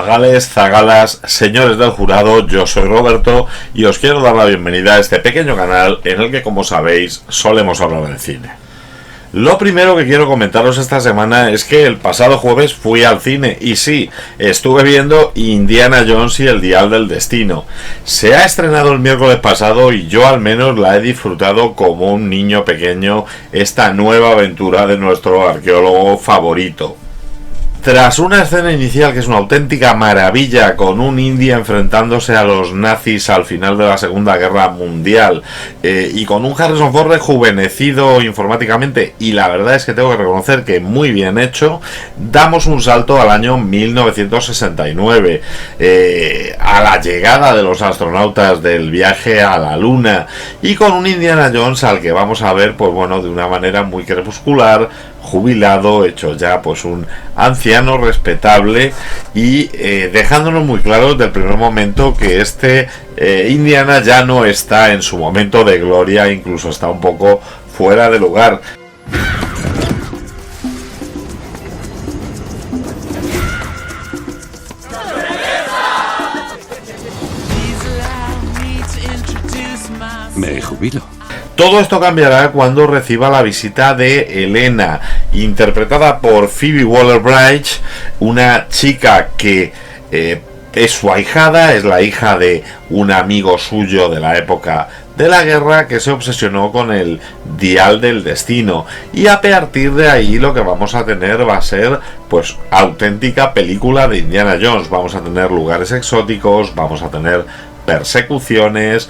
Zagales, zagalas, señores del jurado, yo soy Roberto y os quiero dar la bienvenida a este pequeño canal en el que, como sabéis, solemos hablar de cine. Lo primero que quiero comentaros esta semana es que el pasado jueves fui al cine y sí, estuve viendo Indiana Jones y el Dial del Destino. Se ha estrenado el miércoles pasado y yo al menos la he disfrutado como un niño pequeño, esta nueva aventura de nuestro arqueólogo favorito. Tras una escena inicial que es una auténtica maravilla, con un indio enfrentándose a los nazis al final de la Segunda Guerra Mundial y con un Harrison Ford rejuvenecido informáticamente, y la verdad es que tengo que reconocer que muy bien hecho, damos un salto al año 1969, a la llegada de los astronautas del viaje a la Luna, y con un Indiana Jones al que vamos a ver, pues bueno, de una manera muy crepuscular, jubilado, hecho ya pues un anciano respetable y dejándonos muy claro desde el primer momento que Indiana ya no está en su momento de gloria, incluso está un poco fuera de lugar. Me jubilo. Todo esto cambiará cuando reciba la visita de Elena, interpretada por Phoebe Waller-Bridge, una chica que es su ahijada, es la hija de un amigo suyo de la época de la guerra que se obsesionó con el Dial del Destino, y a partir de ahí lo que vamos a tener va a ser pues auténtica película de Indiana Jones. Vamos a tener lugares exóticos, vamos a tener persecuciones,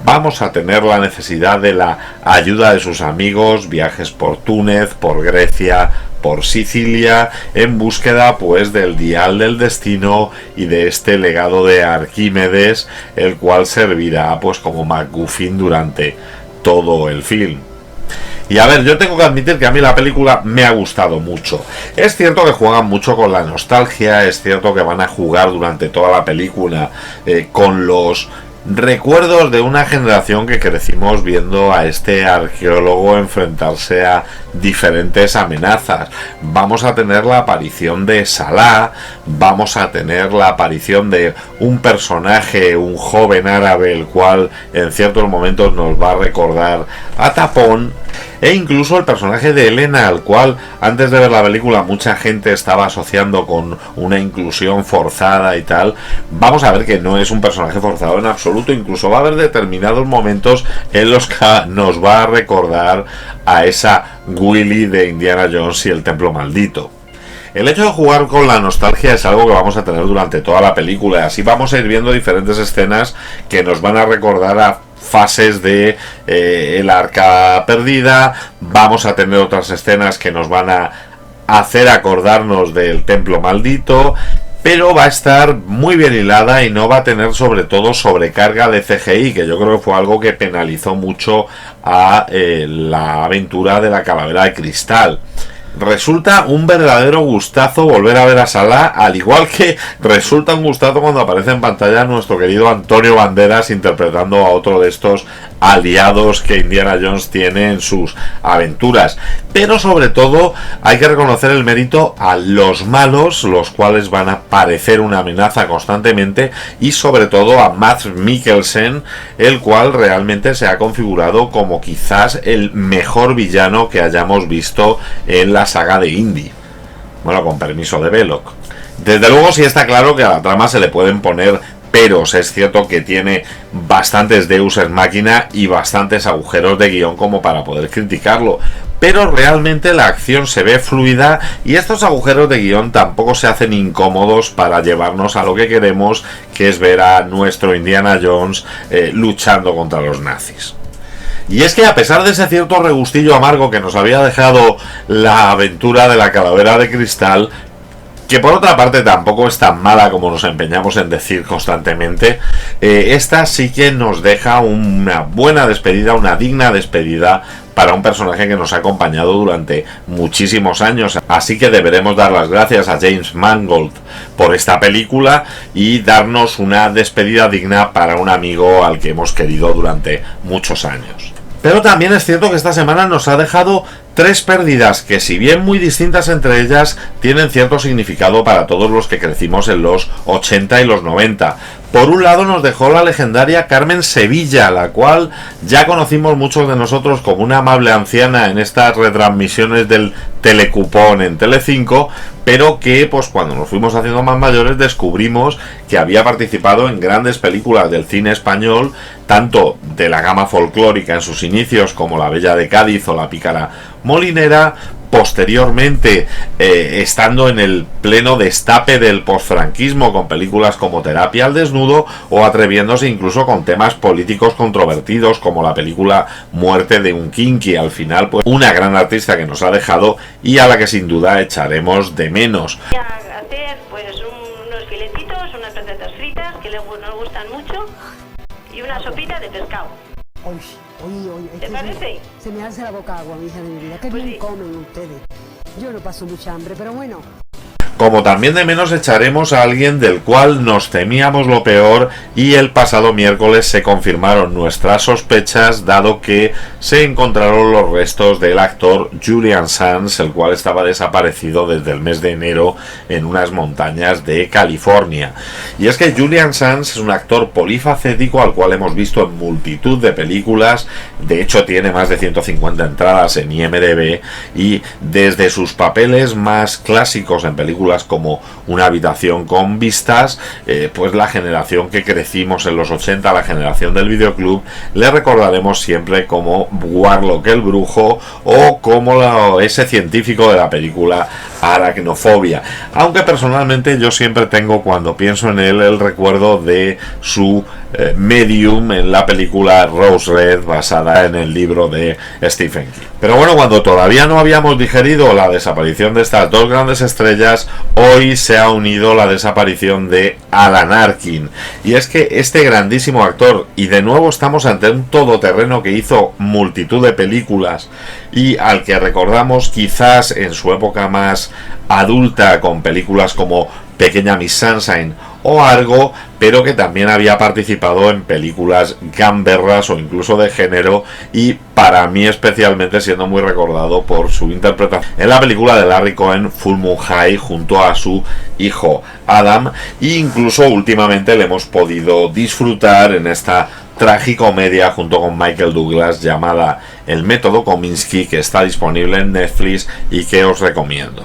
vamos a tener la necesidad de la ayuda de sus amigos, viajes por Túnez, por Grecia, por Sicilia, en búsqueda pues del Dial del Destino y de este legado de Arquímedes, el cual servirá pues como MacGuffin durante todo el film. Y a ver, yo tengo que admitir que a mí la película me ha gustado mucho. Es cierto que juegan mucho con la nostalgia, es cierto que van a jugar durante toda la película con los recuerdos de una generación que crecimos viendo a este arqueólogo enfrentarse a diferentes amenazas. Vamos a tener la aparición de Salah, vamos a tener la aparición de un personaje, un joven árabe, el cual en ciertos momentos nos va a recordar a Tapón, e incluso el personaje de Elena, al cual antes de ver la película mucha gente estaba asociando con una inclusión forzada y tal. Vamos a ver que no es un personaje forzado en absoluto, incluso va a haber determinados momentos en los que nos va a recordar a esa Willy de Indiana Jones y el Templo Maldito. El hecho de jugar con la nostalgia es algo que vamos a tener durante toda la película, así vamos a ir viendo diferentes escenas que nos van a recordar a fases de el Arca Perdida. Vamos a tener otras escenas que nos van a hacer acordarnos del Templo Maldito, pero va a estar muy bien hilada y no va a tener sobre todo sobrecarga de CGI, que yo creo que fue algo que penalizó mucho a la aventura de la Calavera de Cristal. Resulta un verdadero gustazo volver a ver a Salah, al igual que resulta un gustazo cuando aparece en pantalla nuestro querido Antonio Banderas interpretando a otro de estos aliados que Indiana Jones tiene en sus aventuras. Pero sobre todo hay que reconocer el mérito a los malos, los cuales van a parecer una amenaza constantemente, y sobre todo a Mads Mikkelsen, el cual realmente se ha configurado como quizás el mejor villano que hayamos visto en la saga de Indy. Bueno, con permiso de Belloc. Desde luego sí está claro que a la trama se le pueden poner peros. Es cierto que tiene bastantes deus ex machina y bastantes agujeros de guión como para poder criticarlo, pero realmente la acción se ve fluida y estos agujeros de guión tampoco se hacen incómodos para llevarnos a lo que queremos, que es ver a nuestro Indiana Jones luchando contra los nazis. Y es que a pesar de ese cierto regustillo amargo que nos había dejado la aventura de la Calavera de Cristal, que por otra parte tampoco es tan mala como nos empeñamos en decir constantemente, esta sí que nos deja una buena despedida, una digna despedida para un personaje que nos ha acompañado durante muchísimos años. Así que deberemos dar las gracias a James Mangold por esta película y darnos una despedida digna para un amigo al que hemos querido durante muchos años. Pero también es cierto que esta semana nos ha dejado Tres pérdidas que, si bien muy distintas entre ellas, tienen cierto significado para todos los que crecimos en los 80 y los 90. Por un lado nos dejó la legendaria Carmen Sevilla, la cual ya conocimos muchos de nosotros como una amable anciana en estas retransmisiones del Telecupón en Telecinco, pero que pues cuando nos fuimos haciendo más mayores descubrimos que había participado en grandes películas del cine español, tanto de la gama folclórica en sus inicios como La Bella de Cádiz o La Pícara Molinera. Posteriormente, estando en el pleno destape del posfranquismo con películas como Terapia al desnudo, o atreviéndose incluso con temas políticos controvertidos como la película Muerte de un Kinky. Al final, pues una gran artista que nos ha dejado y a la que sin duda echaremos de menos. Hacer pues unos filetitos, unas patatas fritas que nos gustan mucho y una sopita de pescado. ¿Te parece? Se me hace la boca agua, mi hija de mi vida. Qué Pues bien sí. comen ustedes. Yo no paso mucha hambre, pero bueno. Como también de menos echaremos a alguien del cual nos temíamos lo peor, y el pasado miércoles se confirmaron nuestras sospechas, dado que se encontraron los restos del actor Julian Sands, el cual estaba desaparecido desde el mes de enero en unas montañas de California. Y es que Julian Sands es un actor polifacético al cual hemos visto en multitud de películas. De hecho tiene más de 150 entradas en IMDb, y desde sus papeles más clásicos en películas como Una habitación con vistas, pues la generación que crecimos en los 80, la generación del videoclub, le recordaremos siempre como Warlock el brujo, o como ese científico de la película Aracnofobia, aunque personalmente yo siempre tengo, cuando pienso en él, el recuerdo de su medium en la película Rose Red, basada en el libro de Stephen King. Pero bueno, cuando todavía no habíamos digerido la desaparición de estas dos grandes estrellas, hoy se ha unido la desaparición de Alan Arkin. Y es que este grandísimo actor, y de nuevo estamos ante un todoterreno que hizo multitud de películas y al que recordamos quizás en su época más adulta con películas como Pequeña Miss Sunshine o Argo, pero que también había participado en películas gamberras o incluso de género, y para mí especialmente siendo muy recordado por su interpretación en la película de Larry Cohen Full Moon High junto a su hijo Adam, e incluso últimamente le hemos podido disfrutar en esta tragicomedia junto con Michael Douglas llamada El Método Kominsky, que está disponible en Netflix y que os recomiendo.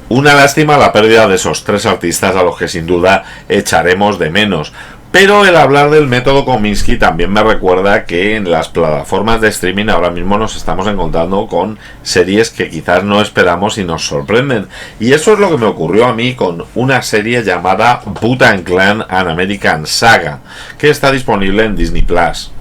Una lástima la pérdida de esos tres artistas a los que sin duda echaremos de menos. Pero el hablar del método Kominsky también me recuerda que en las plataformas de streaming ahora mismo nos estamos encontrando con series que quizás no esperamos y nos sorprenden. Y eso es lo que me ocurrió a mí con una serie llamada Wu-Tang Clan An American Saga, que está disponible en Disney Plus.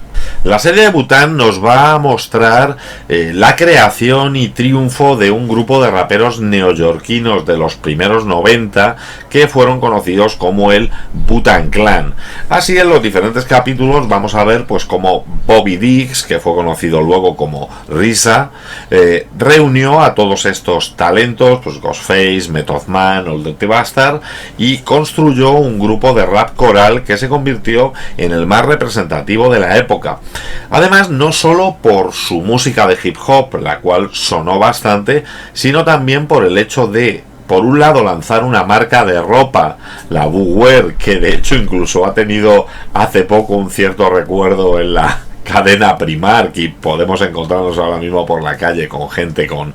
La serie de Wu-Tang nos va a mostrar la creación y triunfo de un grupo de raperos neoyorquinos de los primeros 90 que fueron conocidos como el Wu-Tang Clan. Así, en los diferentes capítulos vamos a ver pues cómo Bobby Diggs, que fue conocido luego como RZA, reunió a todos estos talentos, pues Ghostface, Method Man, Old Dirty Bastard, y construyó un grupo de rap coral que se convirtió en el más representativo de la época. Además, no solo por su música de hip hop, la cual sonó bastante, sino también por el hecho de, por un lado, lanzar una marca de ropa, la Wu-Wear, que de hecho incluso ha tenido hace poco un cierto recuerdo en la cadena Primark, y podemos encontrarnos ahora mismo por la calle con gente con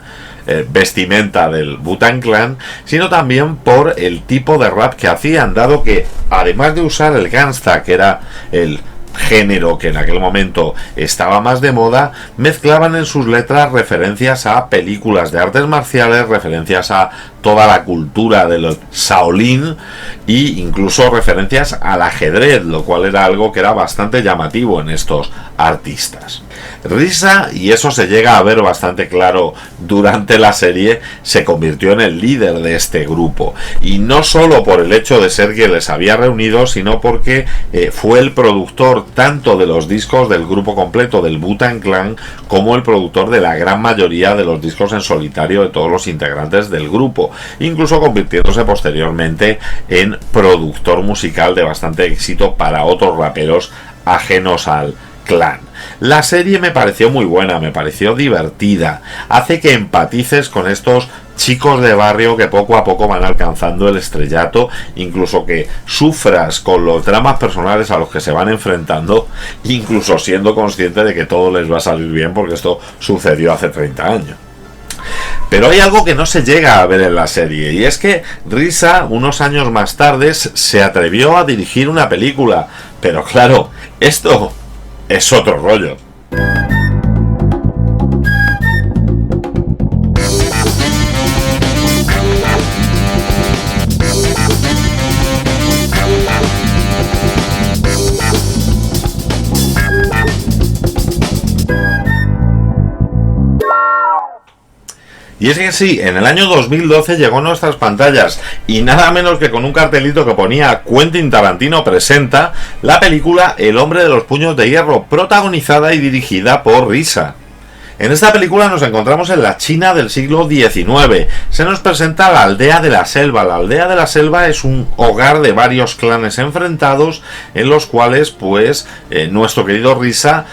vestimenta del Wu-Tang Clan, sino también por el tipo de rap que hacían, dado que además de usar el gangsta, que era el género que en aquel momento estaba más de moda, mezclaban en sus letras referencias a películas de artes marciales, referencias a toda la cultura del Shaolin e incluso referencias al ajedrez, lo cual era algo que era bastante llamativo en estos artistas. RZA, y eso se llega a ver bastante claro durante la serie, se convirtió en el líder de este grupo, y no solo por el hecho de ser quien les había reunido, sino porque fue el productor tanto de los discos del grupo completo del Wu-Tang Clan como el productor de la gran mayoría de los discos en solitario de todos los integrantes del grupo, incluso convirtiéndose posteriormente en productor musical de bastante éxito para otros raperos ajenos al clan. La serie me pareció muy buena, me pareció divertida, hace que empatices con estos chicos de barrio que poco a poco van alcanzando el estrellato, incluso que sufras con los dramas personales a los que se van enfrentando, incluso siendo consciente de que todo les va a salir bien porque esto sucedió hace 30 años. Pero hay algo que no se llega a ver en la serie, y es que Risa, unos años más tarde, se atrevió a dirigir una película, pero claro, esto es otro rollo. Y es que sí, en el año 2012 llegó a nuestras pantallas, y nada menos que con un cartelito que ponía Quentin Tarantino presenta la película El hombre de los puños de hierro, protagonizada y dirigida por Risa. En esta película nos encontramos en la China del siglo XIX. Se nos presenta la aldea de la selva. La aldea de la selva es un hogar de varios clanes enfrentados, en los cuales pues nuestro querido Risa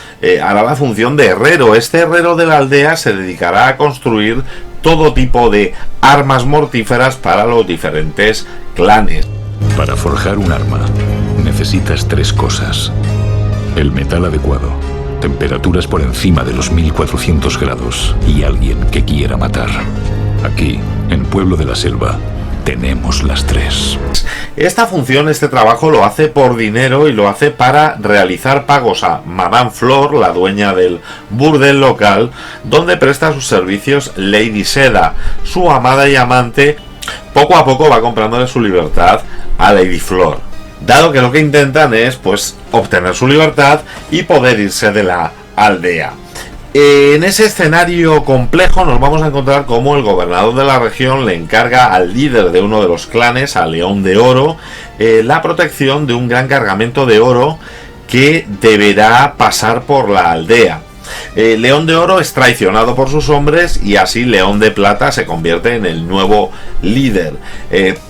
hará la función de herrero. Este herrero de la aldea se dedicará a construir todo tipo de armas mortíferas para los diferentes clanes. Para forjar un arma necesitas 3 cosas: el metal adecuado, temperaturas por encima de los 1400 grados y alguien que quiera matar. Aquí, en Pueblo de la Selva, tenemos las 3. Esta función, este trabajo lo hace por dinero, y lo hace para realizar pagos a Madame Flor, la dueña del burdel local, donde presta sus servicios Lady Seda. Su amada y amante poco a poco va comprándole su libertad a Lady Flor, dado que lo que intentan es pues obtener su libertad y poder irse de la aldea. En ese escenario complejo nos vamos a encontrar como el gobernador de la región le encarga al líder de uno de los clanes, a León de Oro, la protección de un gran cargamento de oro que deberá pasar por la aldea. León de Oro es traicionado por sus hombres, y así León de Plata se convierte en el nuevo líder.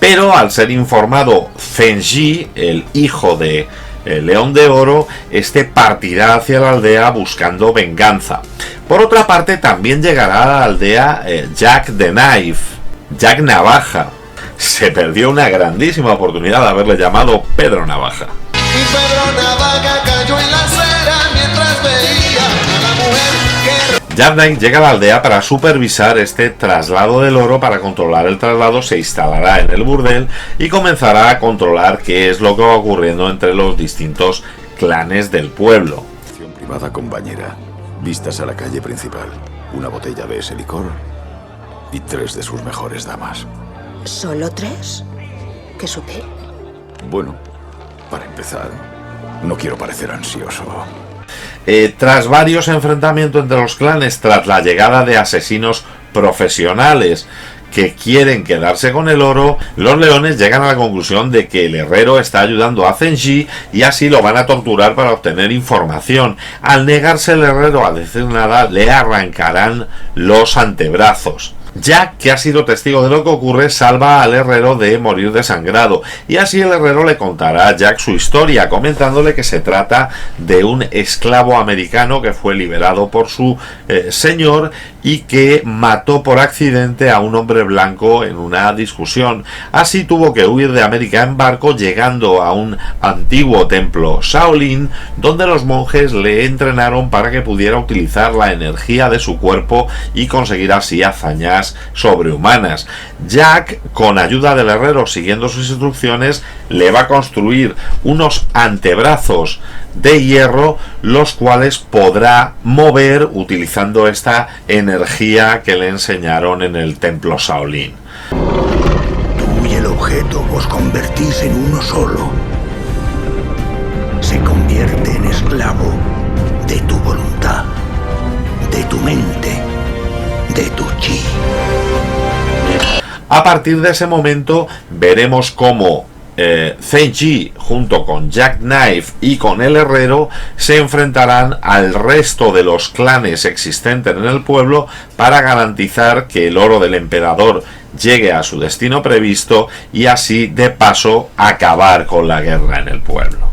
Pero al ser informado Fen Ji, el hijo de León de Oro, este partirá hacia la aldea buscando venganza. Por otra parte, también llegará a la aldea Jack the Knife, Jack Navaja. Se perdió una grandísima oportunidad de haberle llamado Pedro Navaja. Y Pedro Navaja cayó en la acera mientras veía a la mujer que... Jack Knight llega a la aldea para supervisar este traslado del oro. Para controlar el traslado se instalará en el burdel y comenzará a controlar qué es lo que va ocurriendo entre los distintos clanes del pueblo. Privada con bañera, vistas a la calle principal, una botella de ese licor y 3 de sus mejores damas. ¿Solo 3? ¿Qué sutil? Bueno, para empezar, no quiero parecer ansioso. Tras varios enfrentamientos entre los clanes, tras la llegada de asesinos profesionales que quieren quedarse con el oro, los leones llegan a la conclusión de que el herrero está ayudando a Fen Ji, y así lo van a torturar para obtener información. Al negarse el herrero a decir nada, le arrancarán los antebrazos. Jack, que ha sido testigo de lo que ocurre, salva al herrero de morir desangrado, y así el herrero le contará a Jack su historia, comentándole que se trata de un esclavo americano que fue liberado por su señor y que mató por accidente a un hombre blanco en una discusión. Así tuvo que huir de América en barco, llegando a un antiguo templo Shaolin, donde los monjes le entrenaron para que pudiera utilizar la energía de su cuerpo y conseguir así hazañas sobrehumanas. Jack, con ayuda del herrero, siguiendo sus instrucciones, le va a construir unos antebrazos de hierro, los cuales podrá mover utilizando esta energía que le enseñaron en el templo Shaolin. Tú y el objeto os convertís en uno solo. Se convierte en esclavo de tu voluntad, de tu mente, de tu chi. A partir de ese momento veremos cómo Fen Ji, junto con Jack Knife y con el herrero, se enfrentarán al resto de los clanes existentes en el pueblo para garantizar que el oro del emperador llegue a su destino previsto, y así de paso acabar con la guerra en el pueblo.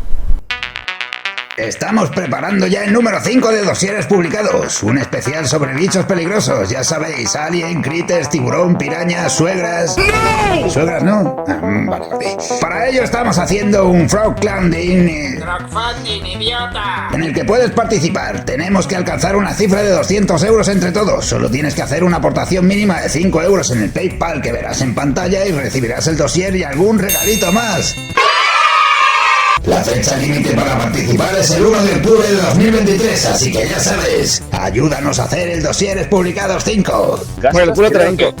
Estamos preparando ya el número 5 de dosieres publicados. Un especial sobre bichos peligrosos, ya sabéis. Alien, critters, tiburón, piraña, suegras... ¡No! ¿Suegras no? Vale. Para ello estamos haciendo un crowdfunding... ¡Crowdfunding, idiota! En el que puedes participar. Tenemos que alcanzar una cifra de 200 euros entre todos. Solo tienes que hacer una aportación mínima de 5 euros en el PayPal que verás en pantalla y recibirás el dossier y algún regalito más. La fecha límite para participar es el 1 de octubre de 2023, así que ya sabes, ayúdanos a hacer el Dosieres Publicados 5. Bueno, el culo tranco.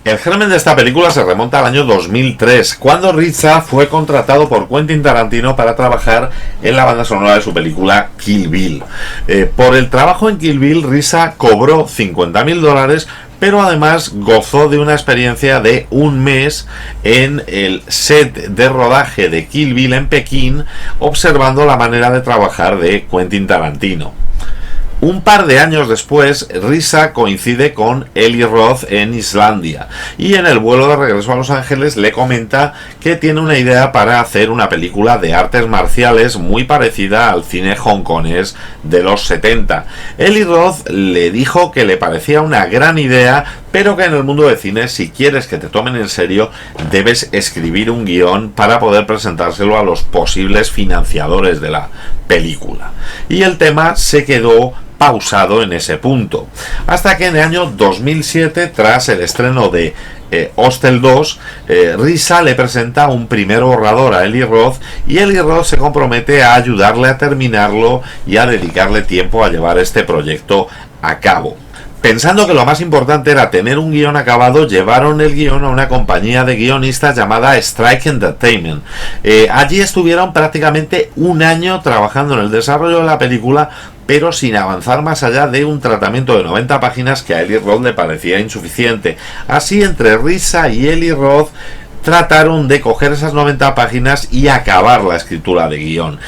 El germen de esta película se remonta al año 2003, cuando Riza fue contratado por Quentin Tarantino para trabajar en la banda sonora de su película Kill Bill. Por el trabajo en Kill Bill, Riza cobró $50.000, pero además gozó de una experiencia de un mes en el set de rodaje de Kill Bill en Pekín, observando la manera de trabajar de Quentin Tarantino. Un par de años después, Riza coincide con Eli Roth en Islandia y en el vuelo de regreso a Los Ángeles le comenta que tiene una idea para hacer una película de artes marciales muy parecida al cine hongkonés de los 70. Eli Roth le dijo que le parecía una gran idea, pero que en el mundo de cine, si quieres que te tomen en serio, debes escribir un guión para poder presentárselo a los posibles financiadores de la película. Y el tema se quedó pausado en ese punto, hasta que en el año 2007, tras el estreno de Hostel 2, Riza le presenta un primer borrador a Eli Roth y Eli Roth se compromete a ayudarle a terminarlo y a dedicarle tiempo a llevar este proyecto a cabo. Pensando que lo más importante era tener un guión acabado, llevaron el guión a una compañía de guionistas llamada Strike Entertainment. Allí estuvieron prácticamente un año trabajando en el desarrollo de la película, pero sin avanzar más allá de un tratamiento de 90 páginas que a Eli Roth le parecía insuficiente. Así, entre Riza y Eli Roth trataron de coger esas 90 páginas y acabar la escritura de guión.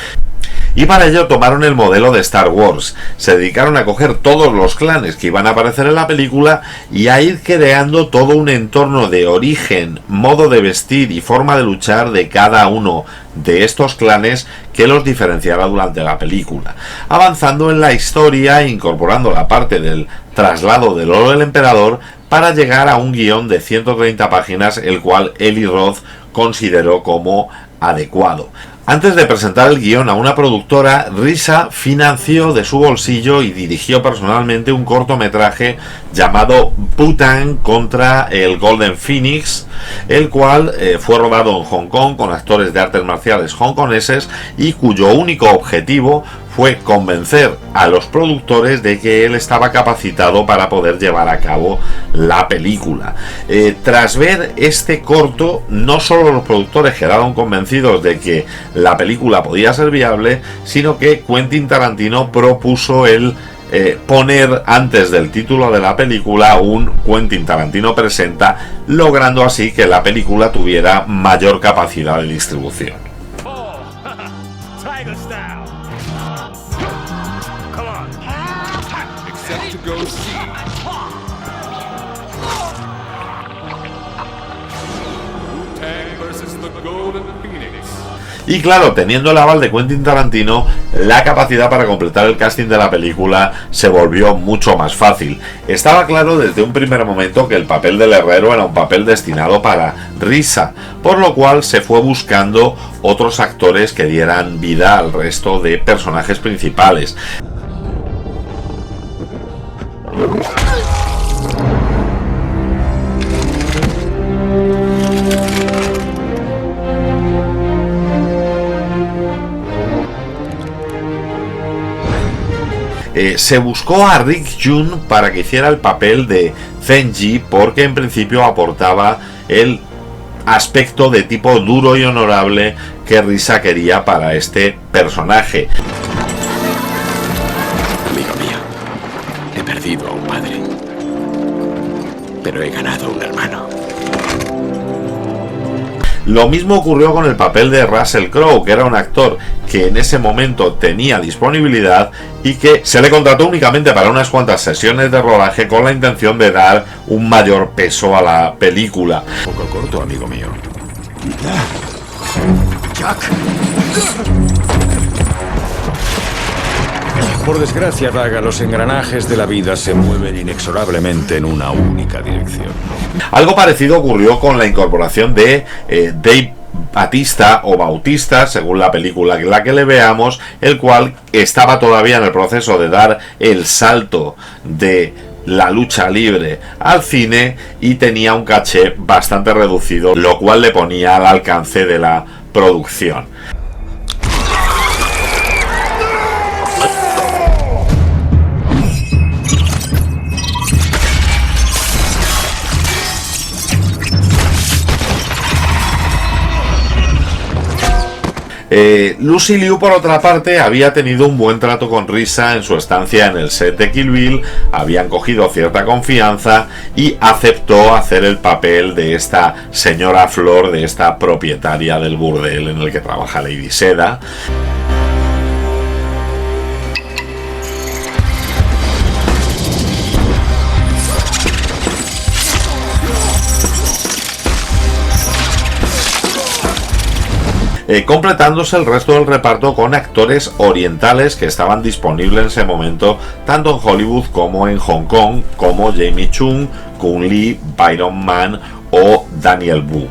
Y para ello tomaron el modelo de Star Wars. Se dedicaron a coger todos los clanes que iban a aparecer en la película y a ir creando todo un entorno de origen, modo de vestir y forma de luchar de cada uno de estos clanes que los diferenciará durante la película, avanzando en la historia e incorporando la parte del traslado del oro del emperador para llegar a un guión de 130 páginas, el cual Eli Roth consideró como adecuado. Antes de presentar el guión a una productora, Riza financió de su bolsillo y dirigió personalmente un cortometraje llamado Bhutan contra el Golden Phoenix, el cual fue rodado en Hong Kong con actores de artes marciales hongkoneses y cuyo único objetivo fue convencer a los productores de que él estaba capacitado para poder llevar a cabo la película. Tras ver este corto, no solo los productores quedaron convencidos de que la película podía ser viable, sino que Quentin Tarantino propuso el poner antes del título de la película un Quentin Tarantino presenta, logrando así que la película tuviera mayor capacidad de distribución. Y claro, teniendo el aval de Quentin Tarantino, la capacidad para completar el casting de la película se volvió mucho más fácil. Estaba claro desde un primer momento que el papel del herrero era un papel destinado para Riza, por lo cual se fue buscando otros actores que dieran vida al resto de personajes principales. Se buscó a Rick June para que hiciera el papel de Zenji, porque en principio aportaba el aspecto de tipo duro y honorable que Riza quería para este personaje. Amigo mío, he perdido a un padre, pero he ganado a un hermano. Lo mismo ocurrió con el papel de Russell Crowe, que era un actor que en ese momento tenía disponibilidad y que se le contrató únicamente para unas cuantas sesiones de rodaje con la intención de dar un mayor peso a la película. Un poco corto, amigo mío. ¡Jack! Por desgracia, Daga, los engranajes de la vida se mueven inexorablemente en una única dirección. Algo parecido ocurrió con la incorporación de Dave Batista o Bautista, según la película en la que le veamos, el cual estaba todavía en el proceso de dar el salto de la lucha libre al cine y tenía un caché bastante reducido, lo cual le ponía al alcance de la producción. Lucy Liu, por otra parte, había tenido un buen trato con Risa en su estancia en el set de Kill Bill, habían cogido cierta confianza y aceptó hacer el papel de esta señora Flor, de esta propietaria del burdel en el que trabaja Lady Seda. Completándose el resto del reparto con actores orientales que estaban disponibles en ese momento tanto en Hollywood como en Hong Kong, como Jamie Chung, Kun Lee, Byron Mann o Daniel Wu.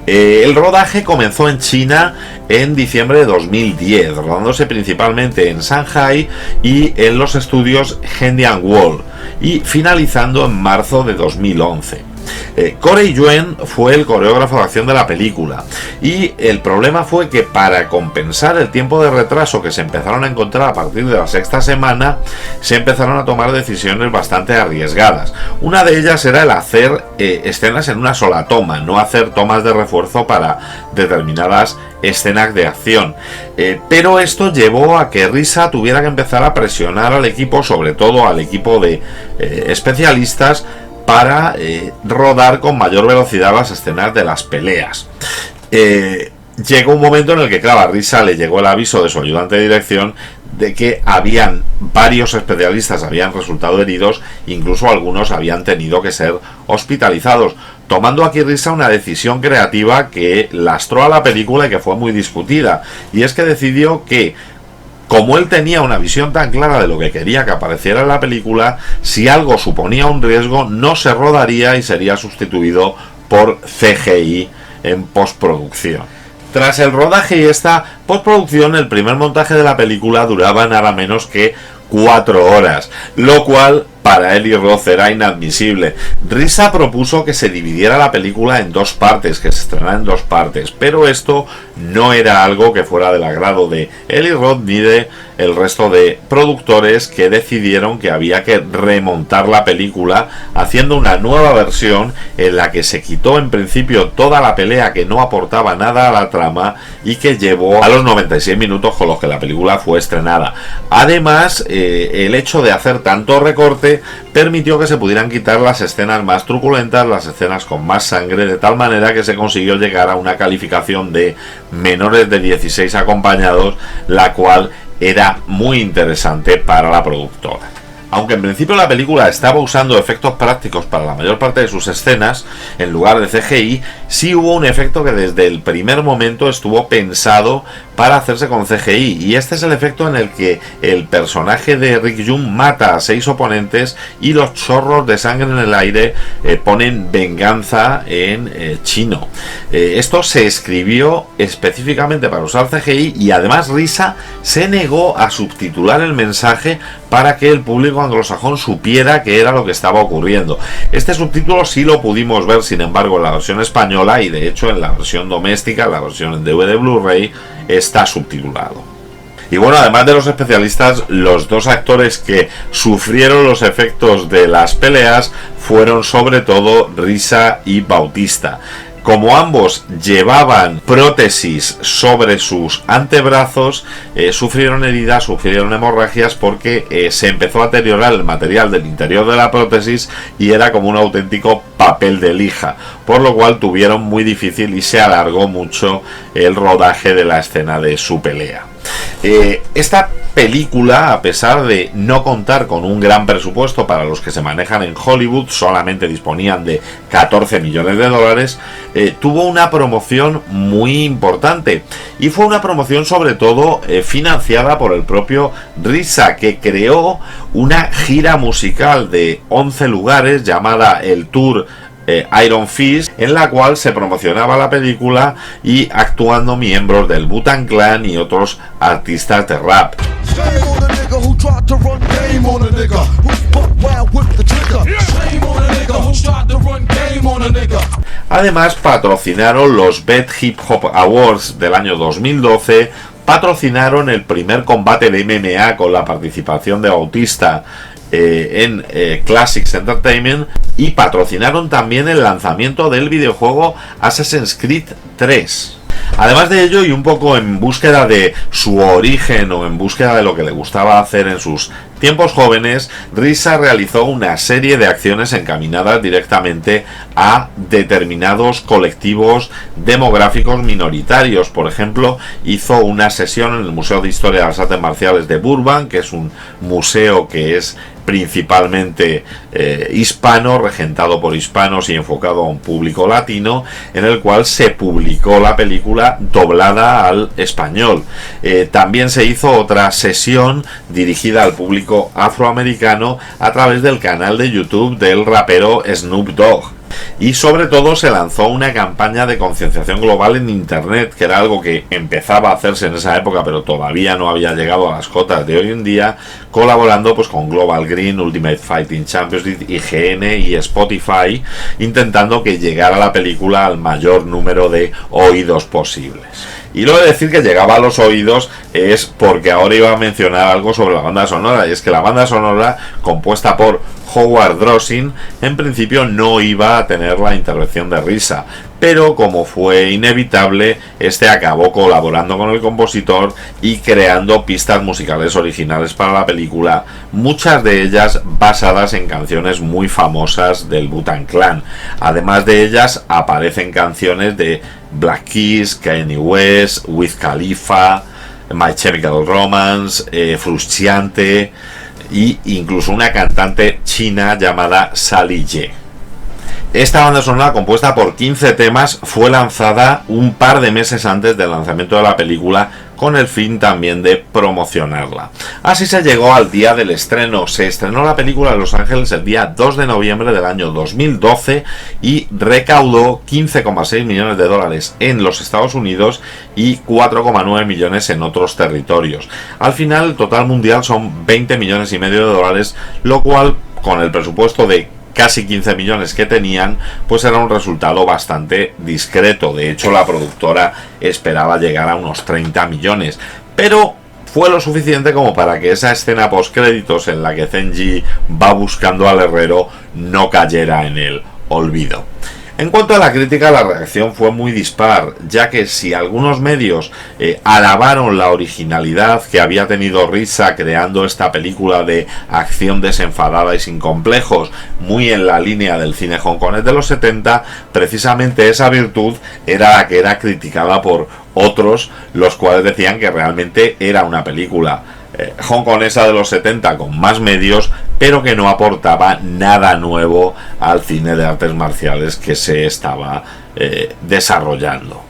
El rodaje comenzó en China en diciembre de 2010, rodándose principalmente en Shanghai y en los estudios Hendian Wall, y finalizando en marzo de 2011. Corey Yuen fue el coreógrafo de acción de la película, y el problema fue que para compensar el tiempo de retraso que se empezaron a encontrar a partir de la sexta semana, se empezaron a tomar decisiones bastante arriesgadas. Una de ellas era el hacer escenas en una sola toma, no hacer tomas de refuerzo para determinadas escenas de acción, pero esto llevó a que Risa tuviera que empezar a presionar al equipo, sobre todo al equipo de especialistas, para rodar con mayor velocidad las escenas de las peleas. Llegó un momento en el que, claro, a Risa le llegó el aviso de su ayudante de dirección de que habían varios especialistas habían resultado heridos, incluso algunos habían tenido que ser hospitalizados, tomando aquí Risa una decisión creativa que lastró a la película y que fue muy discutida, y es que decidió que, como él tenía una visión tan clara de lo que quería que apareciera en la película, si algo suponía un riesgo no se rodaría y sería sustituido por CGI en postproducción. Tras el rodaje y esta postproducción, el primer montaje de la película duraba nada menos que 4 horas, lo cual para Eli Roth era inadmisible. Risa propuso que se dividiera la película en 2 partes, que se estrenara en 2 partes, pero esto no era algo que fuera del agrado de Eli Roth ni de el resto de productores, que decidieron que había que remontar la película haciendo una nueva versión en la que se quitó en principio toda la pelea que no aportaba nada a la trama y que llevó a los 96 minutos con los que la película fue estrenada. Además, el hecho de hacer tanto recorte permitió que se pudieran quitar las escenas más truculentas, las escenas con más sangre, de tal manera que se consiguió llegar a una calificación de menores de 16 acompañados, la cual era muy interesante para la productora. Aunque en principio la película estaba usando efectos prácticos para la mayor parte de sus escenas, en lugar de CGI, sí hubo un efecto que desde el primer momento estuvo pensado para hacerse con CGI, y este es el efecto en el que el personaje de Rick Jung mata a 6 oponentes y los chorros de sangre en el aire ponen venganza en chino. Esto se escribió específicamente para usar CGI, y además Risa se negó a subtitular el mensaje para que el público anglosajón supiera qué era lo que estaba ocurriendo. Este subtítulo sí lo pudimos ver, sin embargo, en la versión española, y de hecho en la versión doméstica, la versión en DVD Blu-ray, está subtitulado. Y bueno, además de los especialistas, los 2 actores que sufrieron los efectos de las peleas fueron sobre todo Risa y Bautista. Como ambos llevaban prótesis sobre sus antebrazos, sufrieron heridas, sufrieron hemorragias, porque se empezó a deteriorar el material del interior de la prótesis y era como un auténtico papel de lija, por lo cual tuvieron muy difícil y se alargó mucho el rodaje de la escena de su pelea. Esta película, a pesar de no contar con un gran presupuesto para los que se manejan en Hollywood, solamente disponían de 14 millones de dólares, tuvo una promoción muy importante, y fue una promoción sobre todo financiada por el propio RZA, que creó una gira musical de 11 lugares llamada el Tour Iron Fist, en la cual se promocionaba la película y actuando miembros del Wu-Tang Clan y otros artistas de rap. Además patrocinaron los Best Hip Hop Awards del año 2012, patrocinaron el primer combate de MMA con la participación de Bautista en Classics Entertainment, y patrocinaron también el lanzamiento del videojuego Assassin's Creed 3. Además de ello, y un poco en búsqueda de su origen o en búsqueda de lo que le gustaba hacer en sus tiempos jóvenes, RZA realizó una serie de acciones encaminadas directamente a determinados colectivos demográficos minoritarios. Por ejemplo, hizo una sesión en el Museo de Historia de las Artes Marciales de Burbank, que es un museo que es principalmente hispano, regentado por hispanos y enfocado a un público latino, en el cual se publicó la película doblada al español. También se hizo otra sesión dirigida al público afroamericano a través del canal de YouTube del rapero Snoop Dogg. Y sobre todo se lanzó una campaña de concienciación global en internet, que era algo que empezaba a hacerse en esa época pero todavía no había llegado a las cotas de hoy en día, colaborando pues con Global Green, Ultimate Fighting Championship, IGN y Spotify, intentando que llegara la película al mayor número de oídos posibles. Y lo de decir que llegaba a los oídos es porque ahora iba a mencionar algo sobre la banda sonora, y es que la banda sonora, compuesta por Howard Drosin, en principio no iba a tener la intervención de RZA, pero como fue inevitable, este acabó colaborando con el compositor y creando pistas musicales originales para la película, muchas de ellas basadas en canciones muy famosas del Wu-Tang Clan. Además de ellas aparecen canciones de Black Keys, Kanye West, Wiz Khalifa, My Chemical Romance, Frusciante, y incluso una cantante china llamada Sally Ye. Esta banda sonora, compuesta por 15 temas, fue lanzada un par de meses antes del lanzamiento de la película, con el fin también de promocionarla. Así se llegó al día del estreno. Se estrenó la película en Los Ángeles el día 2 de noviembre del año 2012 y recaudó 15,6 millones de dólares en los Estados Unidos y 4,9 millones en otros territorios. Al final, el total mundial son 20 millones y medio de dólares, lo cual, con el presupuesto de casi 15 millones que tenían, pues era un resultado bastante discreto. De hecho, la productora esperaba llegar a unos 30 millones, pero fue lo suficiente como para que esa escena postcréditos en la que Zenji va buscando al herrero no cayera en el olvido. En cuanto a la crítica, la reacción fue muy dispar, ya que si algunos medios alabaron la originalidad que había tenido RZA creando esta película de acción desenfadada y sin complejos, muy en la línea del cine hongkonés de los 70, precisamente esa virtud era la que era criticada por otros, los cuales decían que realmente era una película hongkonesa de los 70 con más medios, pero que no aportaba nada nuevo al cine de artes marciales que se estaba desarrollando.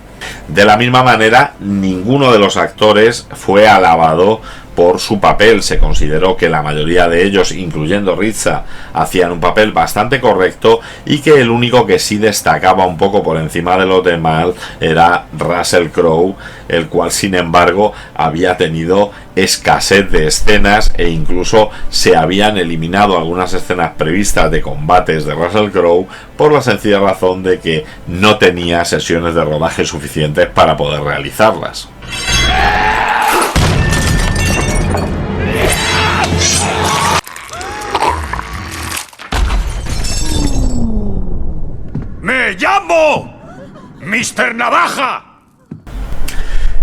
De la misma manera, ninguno de los actores fue alabado por su papel. Se consideró que la mayoría de ellos, incluyendo RZA, hacían un papel bastante correcto, y que el único que sí destacaba un poco por encima de los demás era Russell Crowe, el cual sin embargo había tenido escasez de escenas, e incluso se habían eliminado algunas escenas previstas de combates de Russell Crowe por la sencilla razón de que no tenía sesiones de rodaje suficientes para poder realizarlas. ¡Me llamo Mr. Navaja!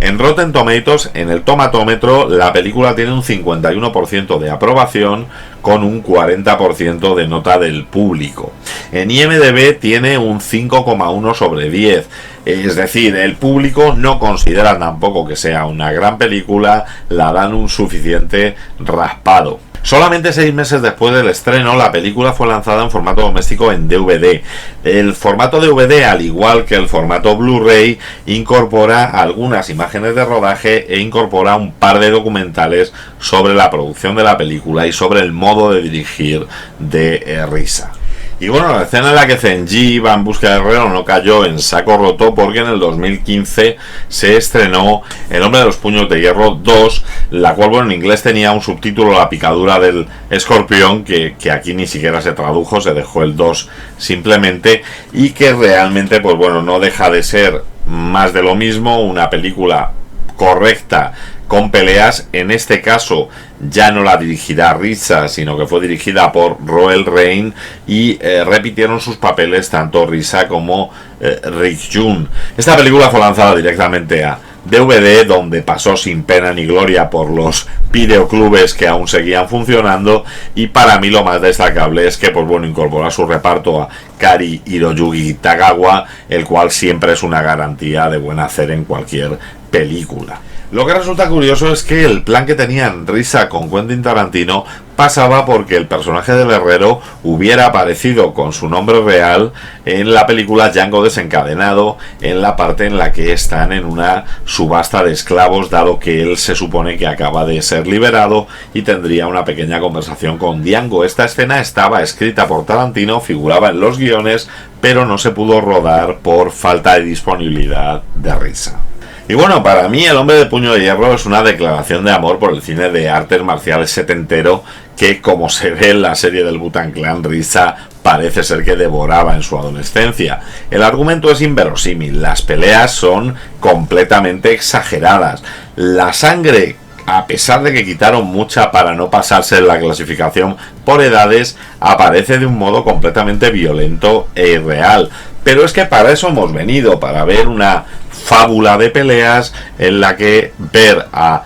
En Rotten Tomatoes, en el tomatómetro, la película tiene un 51% de aprobación con un 40% de nota del público. En IMDb tiene un 5,1 sobre 10. Es decir, el público no considera tampoco que sea una gran película, la dan un suficiente raspado. Solamente 6 meses después del estreno, la película fue lanzada en formato doméstico en DVD. El formato DVD, al igual que el formato Blu-ray, incorpora algunas imágenes de rodaje e incorpora un par de documentales sobre la producción de la película y sobre el modo de dirigir de Risa. Y bueno, la escena en la que Zenji va en busca de Herrero no cayó en saco roto, porque en el 2015 se estrenó El hombre de los puños de hierro 2, la cual, bueno, en inglés tenía un subtítulo, La picadura del escorpión, que aquí ni siquiera se tradujo, se dejó el 2 simplemente, y que realmente, pues bueno, no deja de ser más de lo mismo, una película correcta con peleas. En este caso ya no la dirigirá Risa, sino que fue dirigida por Roel Rein, y repitieron sus papeles tanto Risa como Rick June. Esta película fue lanzada directamente a DVD, donde pasó sin pena ni gloria por los videoclubes que aún seguían funcionando, y para mí lo más destacable es que, pues bueno, incorpora a su reparto a Kari Hiroyuki Tagawa, el cual siempre es una garantía de buen hacer en cualquier película. Lo que resulta curioso es que el plan que tenían Risa con Quentin Tarantino pasaba porque el personaje del herrero hubiera aparecido con su nombre real en la película Django desencadenado, en la parte en la que están en una subasta de esclavos, dado que él se supone que acaba de ser liberado y tendría una pequeña conversación con Django. Esta escena estaba escrita por Tarantino, figuraba en los guiones, pero no se pudo rodar por falta de disponibilidad de Risa. Y bueno, para mí El hombre de puño de hierro es una declaración de amor por el cine de artes marciales setentero que, como se ve en la serie del Wu-Tang Clan, Risa parece ser que devoraba en su adolescencia. El argumento es inverosímil, las peleas son completamente exageradas, la sangre, a pesar de que quitaron mucha para no pasarse en la clasificación por edades, aparece de un modo completamente violento e irreal. Pero es que para eso hemos venido, para ver una fábula de peleas en la que ver a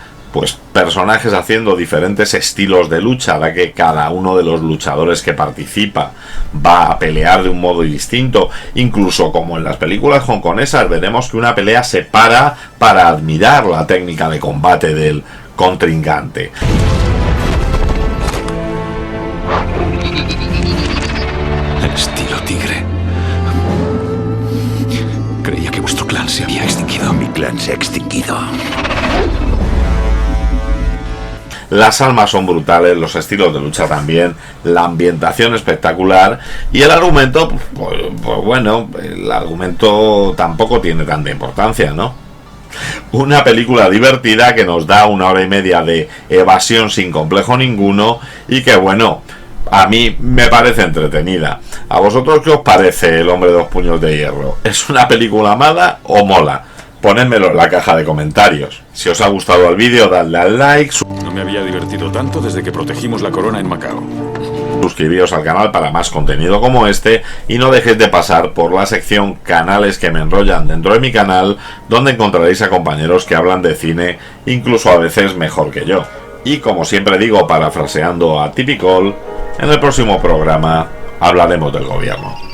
personajes haciendo diferentes estilos de lucha, ya que cada uno de los luchadores que participa va a pelear de un modo distinto. Incluso como en las películas hongkonesas, veremos que una pelea se para admirar la técnica de combate del contrincante. El estilo tigre. Creía que vuestro clan se había extinguido. Mi clan se ha extinguido. Las armas son brutales, los estilos de lucha también, la ambientación espectacular, y el argumento, pues bueno, el argumento tampoco tiene tanta importancia, ¿no? Una película divertida que nos da 1 hora y media de evasión sin complejo ninguno, y que, bueno, a mí me parece entretenida. ¿A vosotros qué os parece El hombre de los puños de hierro? ¿Es una película mala o mola? Ponedmelo en la caja de comentarios. Si os ha gustado el vídeo, dadle al like. No me había divertido tanto desde que protegimos la corona en Macao. Suscribíos al canal para más contenido como este, y no dejéis de pasar por la sección Canales que me enrollan dentro de mi canal, donde encontraréis a compañeros que hablan de cine, incluso a veces mejor que yo. Y como siempre digo, parafraseando a Typical, en el próximo programa hablaremos del gobierno.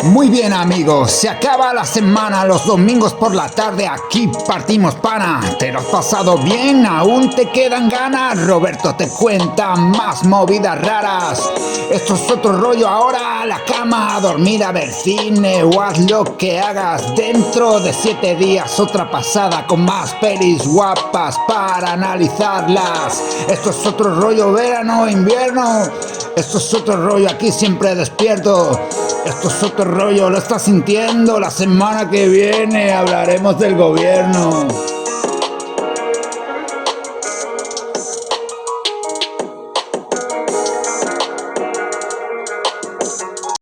Muy bien, amigos, se acaba la semana, los domingos por la tarde aquí partimos pana. ¿Te lo has pasado bien? ¿Aún te quedan ganas? Roberto te cuenta más movidas raras. Esto es otro rollo, ahora a la cama, a dormir, a ver cine o haz lo que hagas. Dentro de 7 días otra pasada con más pelis guapas para analizarlas. Esto es otro rollo, verano, invierno. Esto es otro rollo, aquí siempre despierto. Esto es otro rollo, lo estás sintiendo. La semana que viene hablaremos del gobierno.